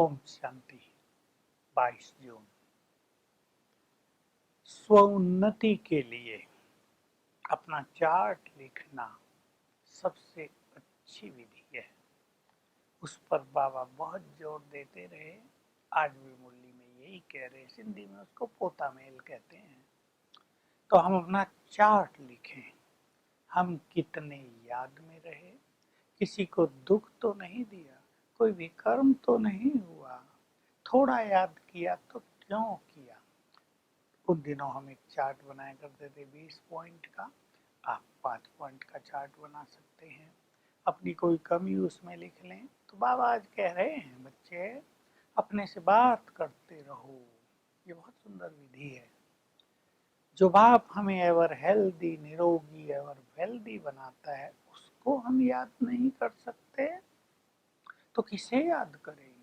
ओम शांति। 22 जून। स्वोन्नति के लिए अपना चार्ट लिखना सबसे अच्छी विधि है। उस पर बाबा बहुत जोर देते रहे। आज भी मुरली में यही कह रहे, सिंधी में उसको पोता मेल कहते हैं। तो हम अपना चार्ट लिखें, हम कितने याद में रहे, किसी को दुख तो नहीं दिया, कोई विकर्म तो नहीं हुआ, थोड़ा याद किया तो क्यों किया। उन दिनों हम एक चार्ट बनाया करते थे 20 पॉइंट का। आप 5 पॉइंट का चार्ट बना सकते हैं। अपनी कोई कमी उसमें लिख लें। तो बाबा आज कह रहे हैं, बच्चे अपने से बात करते रहो। ये बहुत सुंदर विधि है। जो बाप हमें एवर हेल्दी, निरोगी, एवर वेल्दी बनाता है, उसको हम याद नहीं कर सकते तो किसे याद करेंगे।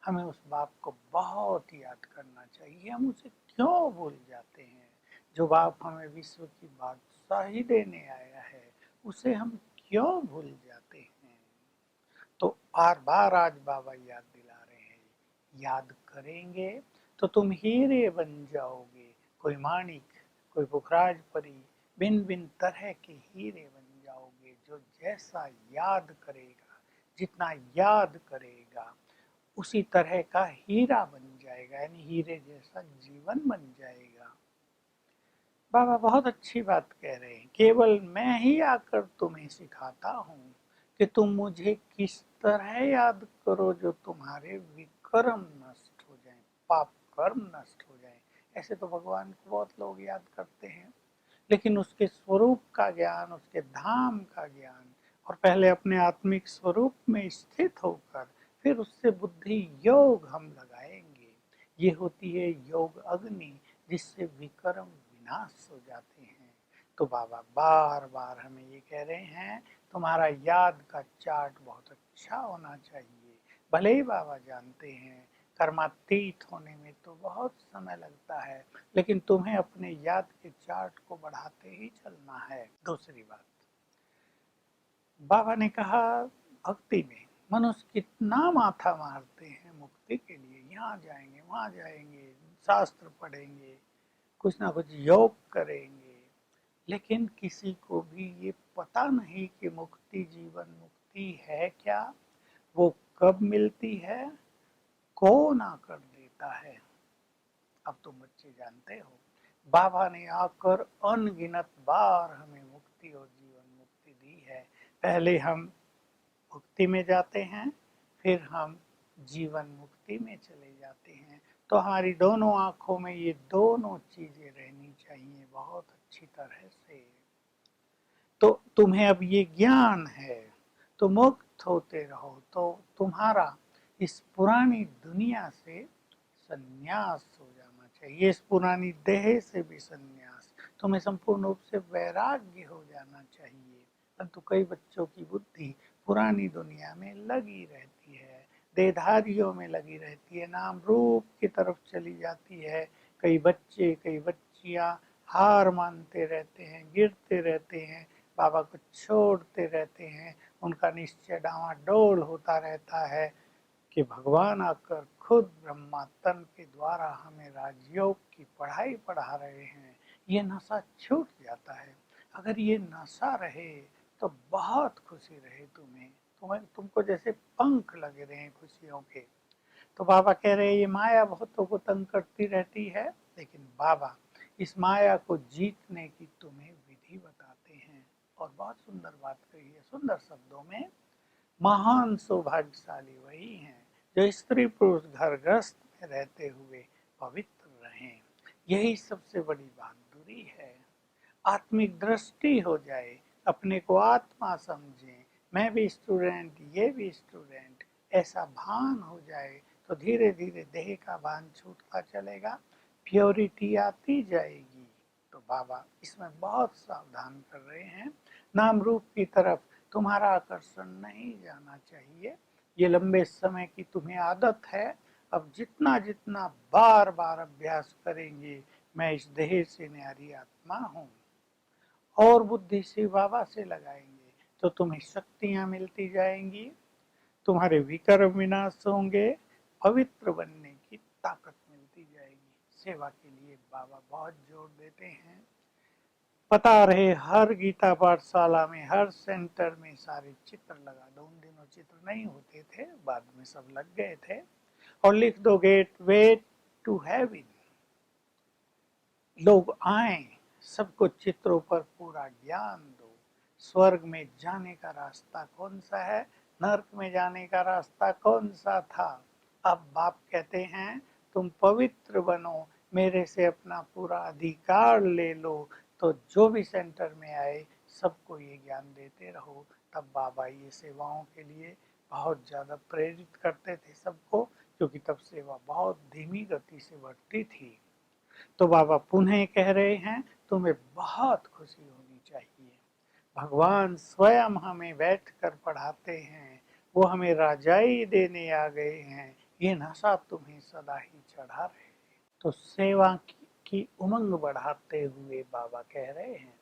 हमें उस बाप को बहुत याद करना चाहिए। हम उसे क्यों भूल जाते हैं। जो बाप हमें विश्व की बादशाही देने आया है, उसे हम क्यों भूल जाते हैं। तो बार बार आज बाबा याद दिला रहे हैं, याद करेंगे तो तुम हीरे बन जाओगे। कोई माणिक, कोई पुखराज परी, भिन्न भिन्न तरह के हीरे बन जाओगे। जो जैसा याद करेगा, जितना याद करेगा, उसी तरह का हीरा बन जाएगा, यानी हीरे जैसा जीवन बन जाएगा। बाबा बहुत अच्छी बात कह रहे हैं। केवल मैं ही आकर तुम्हें सिखाता हूँ कि तुम मुझे किस तरह याद करो, जो तुम्हारे विकर्म नष्ट हो जाएं, पाप कर्म नष्ट हो जाएं। ऐसे तो भगवान को बहुत लोग याद करते हैं, लेकिन उसके स्वरूप का ज्ञान, उसके धाम का ज्ञान, और पहले अपने आत्मिक स्वरूप में स्थित होकर फिर उससे बुद्धि योग हम लगाएंगे। ये होती है योग अग्नि, जिससे विकर्म विनाश हो जाते हैं। तो बाबा बार बार हमें ये कह रहे हैं, तुम्हारा याद का चार्ट बहुत अच्छा होना चाहिए। भले ही बाबा जानते हैं कर्मातीत होने में तो बहुत समय लगता है, लेकिन तुम्हें अपने याद के चार्ट को बढ़ाते ही चलना है। दूसरी बात, बाबा ने कहा भक्ति में मनुष्य कितना माथा मारते हैं मुक्ति के लिए। यहाँ जाएंगे, वहाँ जाएंगे, शास्त्र पढ़ेंगे, कुछ ना कुछ योग करेंगे, लेकिन किसी को भी ये पता नहीं कि मुक्ति, जीवन मुक्ति है क्या, वो कब मिलती है, कौन आकर देता है। अब तुम बच्चे जानते हो, बाबा ने आकर अनगिनत बार हमें मुक्ति और जीवन मुक्ति दी है। पहले हम मुक्ति में जाते हैं, फिर हम जीवन मुक्ति में चले जाते हैं। तो हमारी दोनों आंखों में ये दोनों चीजें रहनी चाहिए बहुत अच्छी तरह से। तो तुम्हें अब ये ज्ञान है, तो मुक्त होते रहो। तो तुम्हारा इस पुरानी दुनिया से संन्यास हो जाना चाहिए, इस पुरानी देह से भी संन्यास। तुम्हें संपूर्ण रूप से वैराग्य हो जाना चाहिए। परंतु कई बच्चों की बुद्धि पुरानी दुनिया में लगी रहती है, देहधारियों में लगी रहती है, नाम रूप की तरफ चली जाती है। कई बच्चे, कई बच्चियां हार मानते रहते हैं, गिरते रहते हैं, बाबा को छोड़ते रहते हैं। उनका निश्चय डावाडोल होता रहता है कि भगवान आकर खुद ब्रह्मा तन के द्वारा हमें राजयोग की पढ़ाई पढ़ा रहे हैं। ये नशा छूट जाता है। अगर ये नशा रहे तो बहुत खुशी रहे तुमको जैसे पंख लगे रहे खुशियों के। तो बाबा कह रहे हैं ये माया बहुतों को तंग करती रहती है, लेकिन बाबा इस माया को जीतने की तुम्हें विधि बताते हैं। और बहुत सुंदर बात कही है, सुंदर शब्दों में, महान सौभाग्यशाली वही हैं जो स्त्री पुरुष घर ग्रस्त में रहते हुए पवित्र रहें। यही सबसे बड़ी बहादुरी है। आत्मिक दृष्टि हो जाए, अपने को आत्मा समझें, मैं भी स्टूडेंट, ये भी स्टूडेंट, ऐसा भान हो जाए तो धीरे धीरे देह का भान छूटता चलेगा, प्योरिटी आती जाएगी। तो बाबा इसमें बहुत सावधान कर रहे हैं। नाम रूप की तरफ तुम्हारा आकर्षण नहीं जाना चाहिए। ये लंबे समय की तुम्हें आदत है। अब जितना जितना बार बार अभ्यास करेंगे, मैं इस देह से न्यारी आत्मा हूँ, और बुद्धि शिव बाबा से लगाएंगे तो तुम्हें शक्तियां मिलती जाएंगी, तुम्हारे विकर्म विनाश होंगे, पवित्र बनने की ताकत मिलती जाएगी। सेवा के लिए बाबा बहुत जोर देते हैं। पता रहे हर गीता पाठशाला में, हर सेंटर में सारे चित्र लगा दो। उन दिनों चित्र नहीं होते थे, बाद में सब लग गए थे। और लिख दो गेट वे टू हेवन। लोग आए, सबको चित्रों पर पूरा ज्ञान दो। स्वर्ग में जाने का रास्ता कौन सा है, नरक में जाने का रास्ता कौन सा था। अब बाप कहते हैं तुम पवित्र बनो, मेरे से अपना पूरा अधिकार ले लो। तो जो भी सेंटर में आए सबको ये ज्ञान देते रहो। तब बाबा ये सेवाओं के लिए बहुत ज़्यादा प्रेरित करते थे सबको, क्योंकि तब सेवा बहुत धीमी गति से बढ़ती थी। तो बाबा पुनः कह रहे हैं तुम्हें बहुत खुशी होनी चाहिए। भगवान स्वयं हमें बैठकर पढ़ाते हैं, वो हमें राजाई देने आ गए हैं। ये नशा तुम्हें सदा ही चढ़ा रहे। तो सेवा की उमंग बढ़ाते हुए बाबा कह रहे हैं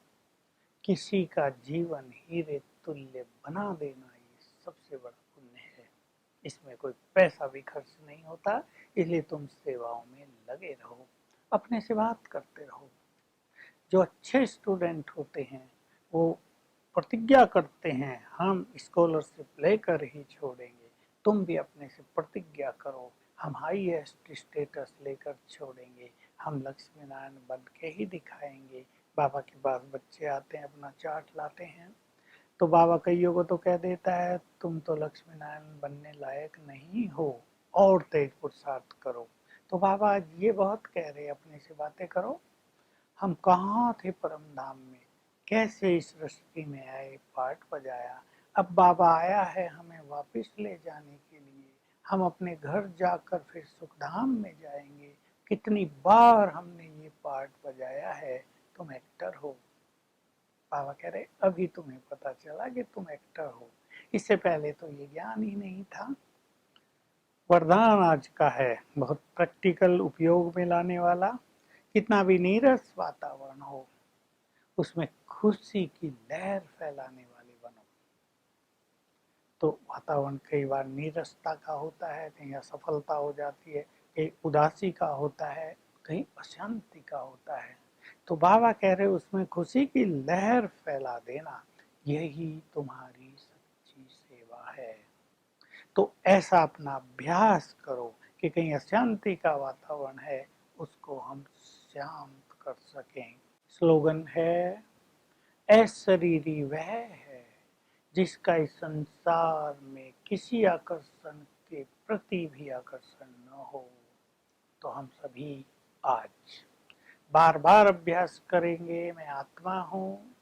किसी का जीवन हीरे तुल्य बना देना ये सबसे बड़ा पुण्य है। इसमें कोई पैसा भी खर्च नहीं होता, इसलिए तुम सेवाओं में लगे रहो, अपने से बात करते रहो। जो अच्छे स्टूडेंट होते हैं वो प्रतिज्ञा करते हैं हम स्कॉलरशिप लेकर ही छोड़ेंगे। तुम भी अपने से प्रतिज्ञा करो हम हाईएस्ट स्टेटस लेकर छोड़ेंगे, हम लक्ष्मी नारायण बन के ही दिखाएंगे। बाबा के पास बच्चे आते हैं, अपना चार्ट लाते हैं, तो बाबा कईयों को तो कह देता है तुम तो लक्ष्मी नारायण बनने लायक नहीं हो, और तेज पुरुषार्थ करो। तो बाबा आज ये बहुत कह रहे अपने से बातें करो। हम कहाँ थे परम धाम में, कैसे इस सृष्टि में आए, पाठ बजाया, अब बाबा आया है हमें वापस ले जाने के लिए। हम अपने घर जाकर फिर सुखधाम में जाएंगे। कितनी बार हमने ये पाठ बजाया है, तुम एक्टर हो। बाबा कह रहे अभी तुम्हें पता चला कि तुम एक्टर हो, इससे पहले तो ये ज्ञान ही नहीं था। वरदान आज का है, बहुत प्रैक्टिकल, उपयोग में लाने वाला। कितना भी नीरस वातावरण हो उसमें खुशी की लहर फैलाने वाले बनो। तो वातावरण कई बार नीरसता का होता है, कहीं असफलता हो जाती है, कहीं उदासी का होता है, कहीं अशांति का होता है। तो बाबा कह रहे उसमें खुशी की लहर फैला देना, यही तुम्हारी सच्ची सेवा है। तो ऐसा अपना अभ्यास करो कि कहीं अशांति का वातावरण है उसको हम शांत कर सकें। स्लोगन है अशरीरी वह है जिसका इस संसार में किसी आकर्षण के प्रति भी आकर्षण न हो। तो हम सभी आज बार बार अभ्यास करेंगे, मैं आत्मा हूँ,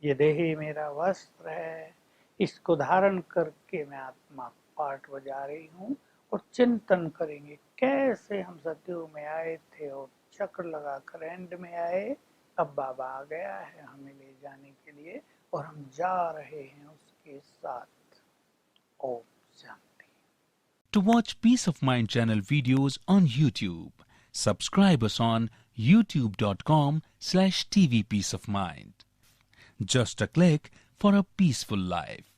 ये देह मेरा वस्त्र है, इसको धारण करके मैं आत्मा पाठ बजा रही हूँ। और चिंतन करेंगे कैसे हम सतयुग में आए थे और चक्र लगाकर एंड में आए, अब बाबा आ गया है हमें ले जाने के लिए और हम जा रहे हैं उसके साथ। Om Shanti. To watch Peace of Mind channel videos on YouTube, subscribe us on youtube.com/tvpeaceofmind. Just a click for a peaceful life.